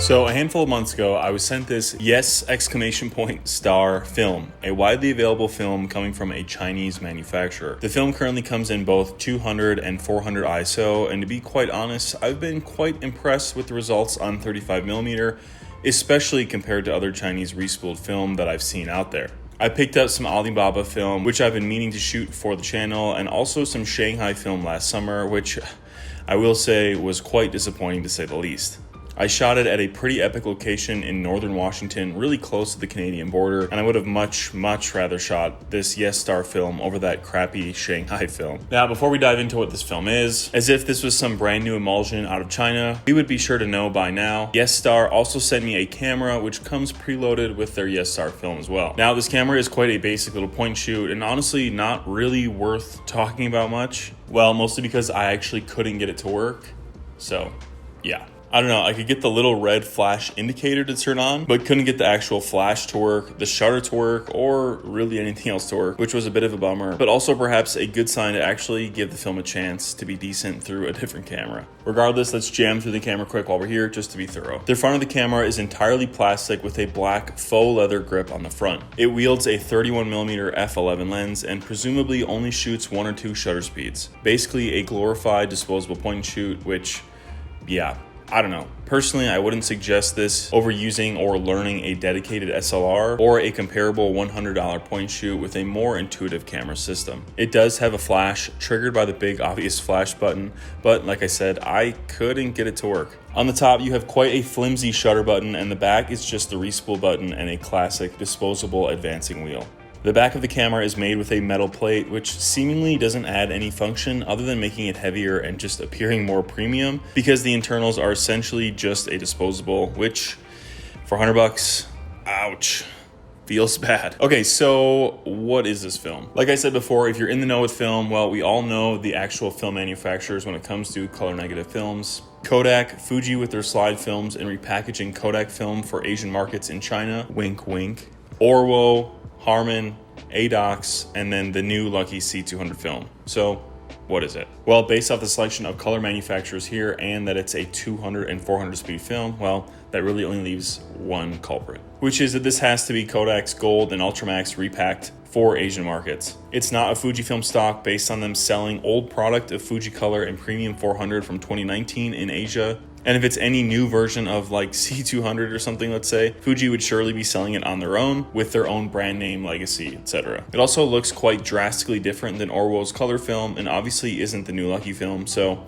So a handful of months ago, I was sent this yes exclamation point star film, a widely available film coming from a Chinese manufacturer. The film currently comes in both 200 and 400 ISO, and to be quite honest, I've been quite impressed with the results on 35mm, especially compared to other Chinese respooled film that I've seen out there. I picked up some Alibaba film, which I've been meaning to shoot for the channel, and also some Shanghai film last summer, which I will say was quite disappointing to say the least. I shot it at a pretty epic location in northern Washington, really close to the Canadian border, and I would have much rather shot this Yes Star film over that crappy Shanghai film. Now, before we dive into what this film is, as if this was some brand new emulsion out of China, we would be sure to know by now, Yes Star also sent me a camera which comes preloaded with their Yes Star film as well. Now, this camera is quite a basic little point and shoot, and honestly not really worth talking about much. Well, mostly because I actually couldn't get it to work, so yeah. I don't know, I could get the little red flash indicator to turn on, but couldn't get the actual flash to work, the shutter to work, or really anything else to work, which was a bit of a bummer, but also perhaps a good sign to actually give the film a chance to be decent through a different camera. Regardless, let's jam through the camera quick while we're here, just to be thorough. The front of the camera is entirely plastic with a black faux leather grip on the front. It wields a 31mm f11 lens and presumably only shoots 1 or 2 shutter speeds. Basically a glorified disposable point and shoot, which, yeah, I don't know. Personally, I wouldn't suggest this over using or learning a dedicated SLR or a comparable $100 point shoot with a more intuitive camera system. It does have a flash triggered by the big obvious flash button, but like I said, I couldn't get it to work. On the top, you have quite a flimsy shutter button, and the back is just the respool button and a classic disposable advancing wheel. The back of the camera is made with a metal plate, which seemingly doesn't add any function other than making it heavier and just appearing more premium, because the internals are essentially just a disposable, which for $100, ouch, feels bad. Okay, so what is this film? Like I said before, if you're in the know with film, well, we all know the actual film manufacturers when it comes to color negative films. Kodak, Fuji with their slide films and repackaging Kodak film for Asian markets in China, wink wink. Orwo, Harman, ADOX, and then the new Lucky C200 film. So what is it? Well, based off the selection of color manufacturers here and that it's a 200 and 400 speed film, well, that really only leaves one culprit, which is that this has to be Kodak's Gold and Ultramax repacked for Asian markets. It's not a FujiFilm stock based on them selling old product of Fujicolor and Premium 400 from 2019 in Asia. And if it's any new version of like C200 or something, let's say, Fuji would surely be selling it on their own with their own brand name, legacy, etc. It also looks quite drastically different than Orwo's color film and obviously isn't the new Lucky film, so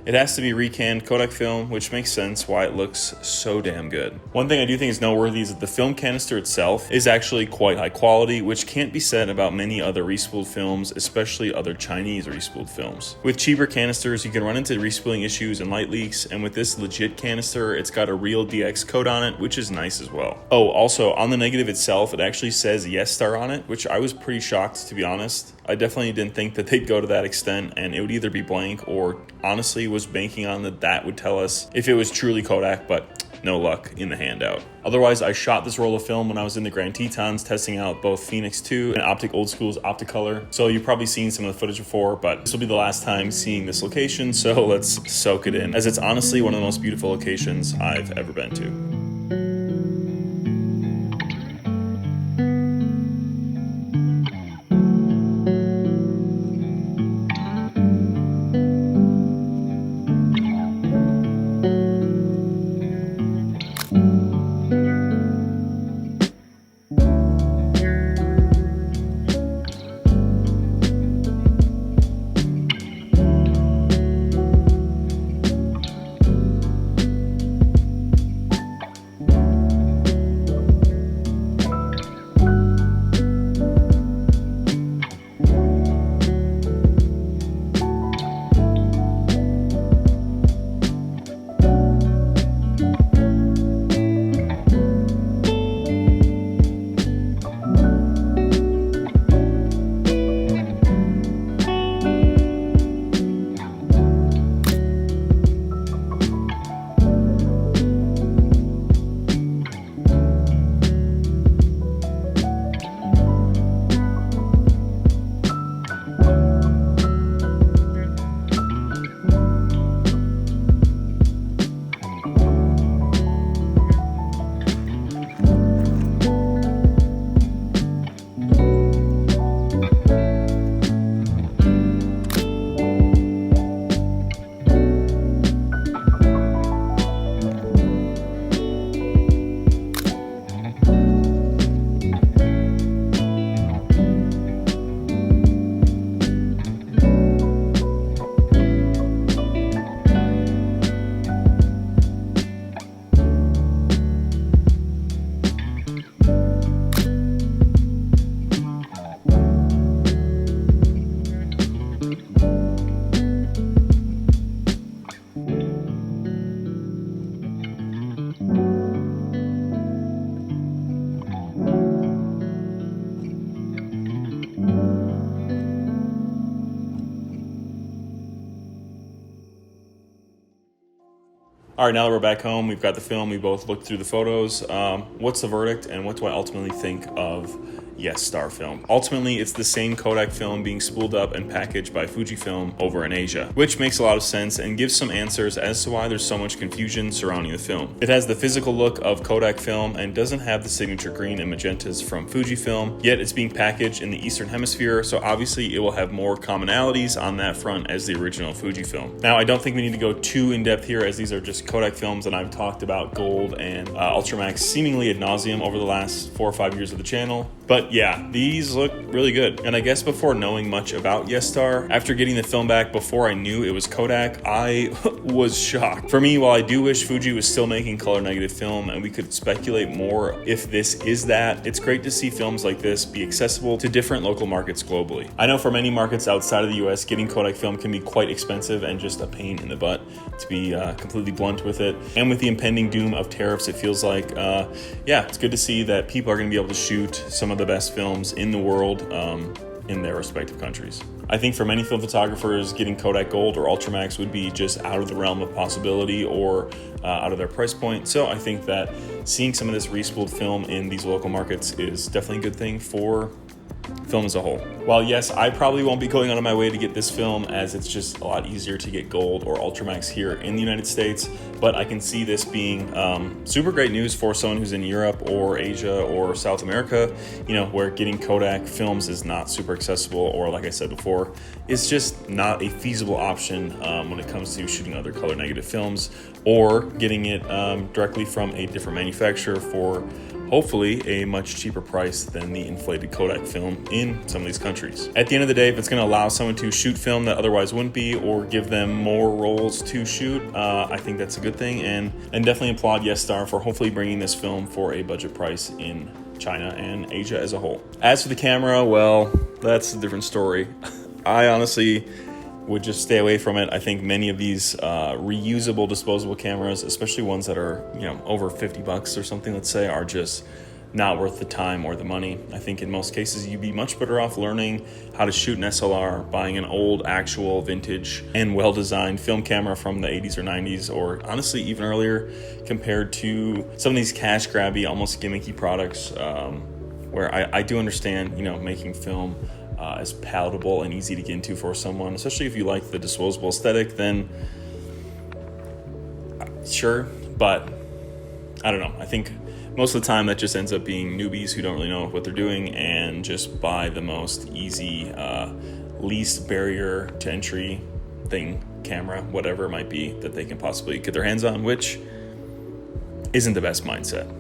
it has to be recanned Kodak film, which makes sense why it looks so damn good. One thing I do think is noteworthy is that the film canister itself is actually quite high quality, which can't be said about many other respooled films, especially other Chinese respooled films. With cheaper canisters, you can run into respooling issues and light leaks, and with this legit canister, it's got a real DX code on it, which is nice as well. Oh, also, on the negative itself, it actually says Yes Star on it, which I was pretty shocked, to be honest. I definitely didn't think that they'd go to that extent, and it would either be blank or honestly was banking on that would tell us if it was truly Kodak, but no luck in the handout. Otherwise, I shot this roll of film when I was in the Grand Tetons testing out both Phoenix 2 and Optik Oldschool's Opticolour. So you've probably seen some of the footage before, but this will be the last time seeing this location, so let's soak it in, as it's honestly one of the most beautiful locations I've ever been to. All right, now that we're back home, we've got the film, we both looked through the photos. What's the verdict, and what do I ultimately think of Star Film? Ultimately, it's the same Kodak film being spooled up and packaged by FujiFilm over in Asia, which makes a lot of sense and gives some answers as to why there's so much confusion surrounding the film. It has the physical look of Kodak film and doesn't have the signature green and magentas from FujiFilm, yet it's being packaged in the Eastern Hemisphere, so obviously it will have more commonalities on that front as the original FujiFilm. Now, I don't think we need to go too in-depth here, as these are just Kodak films, and I've talked about Gold and Ultramax seemingly ad nauseum over the last 4 or 5 years of the channel. But yeah, these look really good. And I guess before knowing much about Star, after getting the film back before I knew it was Kodak, I was shocked. For me, while I do wish Fuji was still making color negative film and we could speculate more if this is that, it's great to see films like this be accessible to different local markets globally. I know for many markets outside of the US, getting Kodak film can be quite expensive and just a pain in the butt, to be completely blunt with it. And with the impending doom of tariffs, it feels like, yeah, it's good to see that people are going to be able to shoot some of the best films in the world in their respective countries. I think for many film photographers, getting Kodak Gold or Ultramax would be just out of the realm of possibility or out of their price point. So I think that seeing some of this respooled film in these local markets is definitely a good thing for film as a whole. While yes, I probably won't be going out of my way to get this film, as it's just a lot easier to get Gold or Ultramax here in the United States, but I can see this being super great news for someone who's in Europe or Asia or South America, you know, where getting Kodak films is not super accessible, or like I said before, it's just not a feasible option when it comes to shooting other color negative films, or getting it directly from a different manufacturer for hopefully a much cheaper price than the inflated Kodak film in some of these countries. At the end of the day, if it's going to allow someone to shoot film that otherwise wouldn't be, or give them more roles to shoot, I think that's a good thing, and definitely applaud Star for hopefully bringing this film for a budget price in China and Asia as a whole. As for the camera, well, that's a different story. I honestly would just stay away from it. I think many of these reusable disposable cameras, especially ones that are, you know, over $50 or something, let's say, are just not worth the time or the money. I think in most cases you'd be much better off learning how to shoot an SLR, buying an old, actual, vintage, and well-designed film camera from the 80s or 90s, or honestly even earlier, compared to some of these cash grabby, almost gimmicky products, where I do understand, you know, making film as palatable and easy to get into for someone, especially if you like the disposable aesthetic, then sure, but I don't know. I think most of the time that just ends up being newbies who don't really know what they're doing and just buy the most easy, least barrier to entry thing, camera, whatever it might be that they can possibly get their hands on, which isn't the best mindset.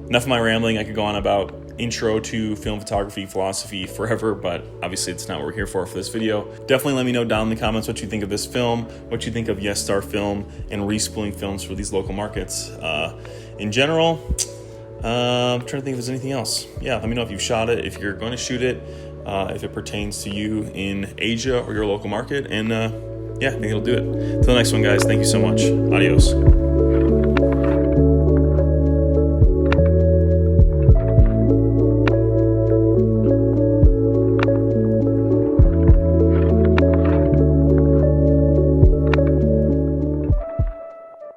Enough of my rambling. I could go on about intro to film photography philosophy forever, but obviously it's not what we're here for this video. Definitely let me know down in the comments what you think of this film, what you think of Star Film and respooling films for these local markets. In general, I'm trying to think if there's anything else. Yeah, let me know if you've shot it, if you're going to shoot it, if it pertains to you in Asia or your local market, and yeah, I think it'll do it. Till the next one, guys, thank you so much. Adios.